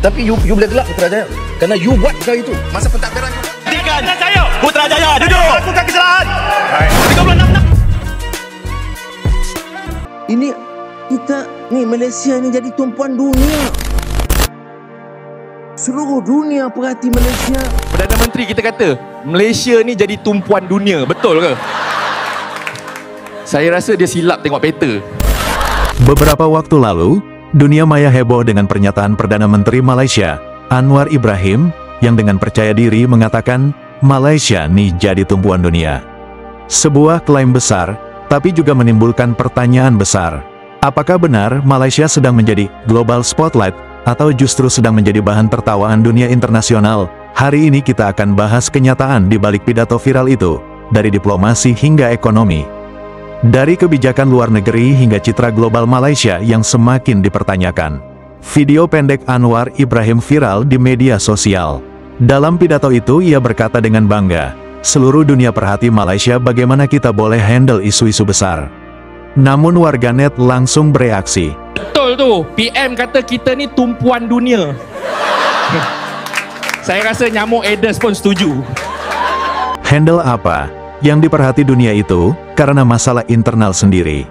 Tapi you boleh gelak Putrajaya kerana you buat perkara itu. Masa pentadbiran you buat. Putrajaya, Putrajaya duduk. Lakukan kesalahan. Ini kita ni Malaysia ni jadi tumpuan dunia. Seluruh dunia perhati Malaysia. Perdana Menteri kita kata Malaysia ni jadi tumpuan dunia. Betul ke? Saya rasa dia silap tengok peta. Beberapa waktu lalu, dunia maya heboh dengan pernyataan Perdana Menteri Malaysia, Anwar Ibrahim, yang dengan percaya diri mengatakan Malaysia nih jadi tumpuan dunia. Sebuah klaim besar, tapi juga menimbulkan pertanyaan besar. Apakah benar Malaysia sedang menjadi global spotlight, atau justru sedang menjadi bahan tertawaan dunia internasional? Hari ini kita akan bahas kenyataan di balik pidato viral itu, dari diplomasi hingga ekonomi. Dari kebijakan luar negeri hingga citra global Malaysia yang semakin dipertanyakan. Video pendek Anwar Ibrahim viral di media sosial. Dalam pidato itu ia berkata dengan bangga, seluruh dunia perhati Malaysia, bagaimana kita boleh handle isu-isu besar. Namun warganet langsung bereaksi. Betul tu, PM kata kita ni tumpuan dunia. Saya rasa nyamuk Aedes pun setuju. Handle apa? Yang diperhati dunia itu, karena masalah internal sendiri.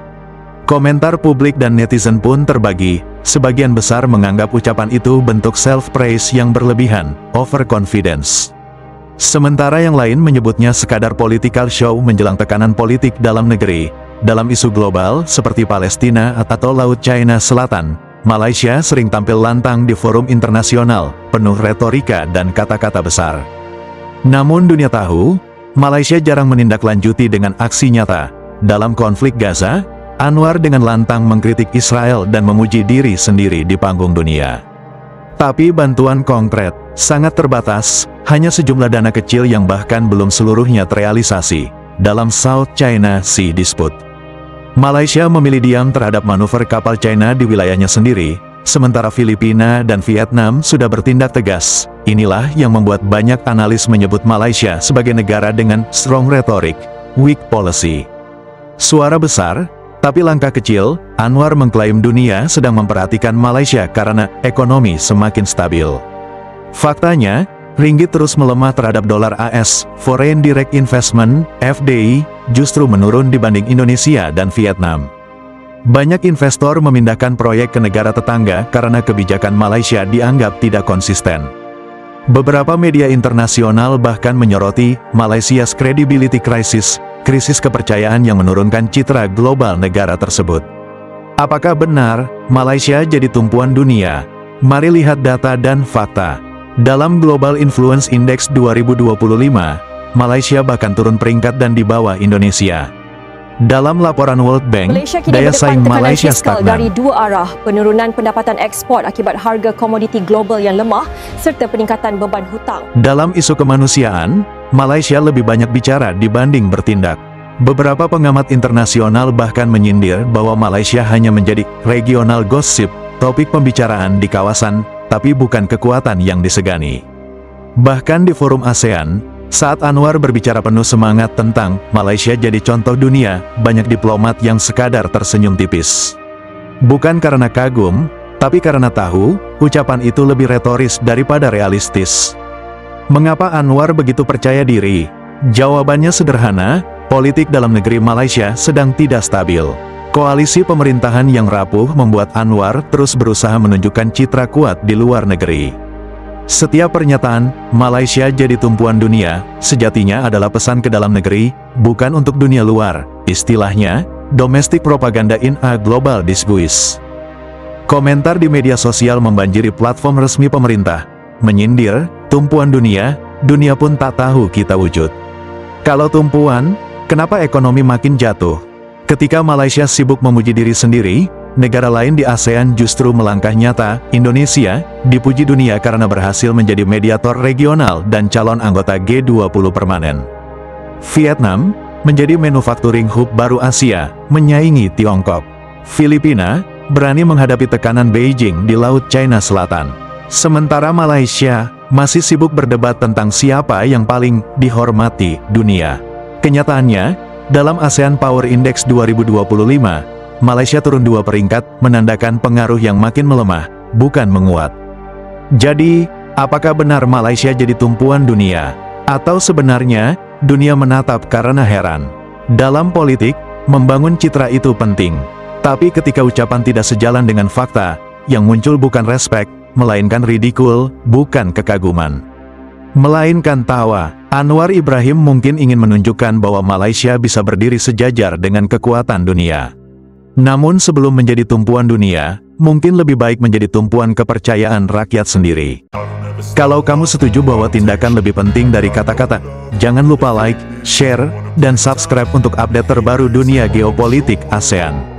Komentar publik dan netizen pun terbagi, sebagian besar menganggap ucapan itu bentuk self-praise yang berlebihan, overconfidence. Sementara yang lain menyebutnya sekadar political show menjelang tekanan politik dalam negeri. Dalam isu global seperti Palestina atau Laut China Selatan, Malaysia sering tampil lantang di forum internasional, penuh retorika dan kata-kata besar. Namun dunia tahu, Malaysia jarang menindaklanjuti dengan aksi nyata. Dalam konflik Gaza, Anwar dengan lantang mengkritik Israel dan memuji diri sendiri di panggung dunia. Tapi bantuan konkret sangat terbatas, hanya sejumlah dana kecil yang bahkan belum seluruhnya terrealisasi dalam South China Sea Dispute. Malaysia memilih diam terhadap manuver kapal China di wilayahnya sendiri, sementara Filipina dan Vietnam sudah bertindak tegas. Inilah yang membuat banyak analis menyebut Malaysia sebagai negara dengan strong rhetoric, weak policy. Suara besar, tapi langkah kecil. Anwar mengklaim dunia sedang memperhatikan Malaysia karena ekonomi semakin stabil. Faktanya, ringgit terus melemah terhadap dolar AS, Foreign Direct Investment, FDI, justru menurun dibanding Indonesia dan Vietnam. Banyak investor memindahkan proyek ke negara tetangga karena kebijakan Malaysia dianggap tidak konsisten. Beberapa media internasional bahkan menyoroti Malaysia's credibility crisis, krisis kepercayaan yang menurunkan citra global negara tersebut. Apakah benar Malaysia jadi tumpuan dunia? Mari lihat data dan fakta. Dalam Global Influence Index 2025, Malaysia bahkan turun peringkat dan di bawah Indonesia. Dalam laporan World Bank, daya saing Malaysia stagnan. Dari dua arah, penurunan pendapatan ekspor akibat harga komoditi global yang lemah, serta peningkatan beban hutang. Dalam isu kemanusiaan, Malaysia lebih banyak bicara dibanding bertindak. Beberapa pengamat internasional bahkan menyindir bahwa Malaysia hanya menjadi regional gossip, topik pembicaraan di kawasan, tapi bukan kekuatan yang disegani. Bahkan di forum ASEAN, saat Anwar berbicara penuh semangat tentang Malaysia jadi contoh dunia, banyak diplomat yang sekadar tersenyum tipis. Bukan karena kagum, tapi karena tahu, ucapan itu lebih retoris daripada realistis. Mengapa Anwar begitu percaya diri? Jawabannya sederhana, politik dalam negeri Malaysia sedang tidak stabil. Koalisi pemerintahan yang rapuh membuat Anwar terus berusaha menunjukkan citra kuat di luar negeri. Setiap pernyataan, Malaysia jadi tumpuan dunia, sejatinya adalah pesan ke dalam negeri, bukan untuk dunia luar. Istilahnya, domestic propaganda in a global disguise. Komentar di media sosial membanjiri platform resmi pemerintah. Menyindir, tumpuan dunia, dunia pun tak tahu kita wujud. Kalau tumpuan, kenapa ekonomi makin jatuh? Ketika Malaysia sibuk memuji diri sendiri, negara lain di ASEAN justru melangkah nyata. Indonesia dipuji dunia karena berhasil menjadi mediator regional dan calon anggota G20 permanen. Vietnam menjadi manufacturing hub baru Asia, menyaingi Tiongkok. Filipina berani menghadapi tekanan Beijing di Laut China Selatan. Sementara Malaysia masih sibuk berdebat tentang siapa yang paling dihormati dunia. Kenyataannya, dalam ASEAN Power Index 2025, Malaysia turun 2 peringkat, menandakan pengaruh yang makin melemah, bukan menguat. Jadi, apakah benar Malaysia jadi tumpuan dunia? Atau sebenarnya, dunia menatap karena heran? Dalam politik, membangun citra itu penting. Tapi ketika ucapan tidak sejalan dengan fakta, yang muncul bukan respek, melainkan ridikul, bukan kekaguman, melainkan tawa. Anwar Ibrahim mungkin ingin menunjukkan bahwa Malaysia bisa berdiri sejajar dengan kekuatan dunia. Namun sebelum menjadi tumpuan dunia, mungkin lebih baik menjadi tumpuan kepercayaan rakyat sendiri. Kalau kamu setuju bahwa tindakan lebih penting dari kata-kata, jangan lupa like, share, dan subscribe untuk update terbaru dunia geopolitik ASEAN.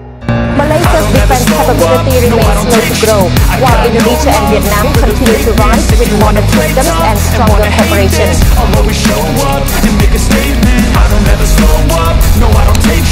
Malaysia's defense capability remains slow to grow, while Indonesia and Vietnam continue to rise with modern systems and stronger cooperation. I'll always show up and make a statement. I don't ever slow up, no I don't take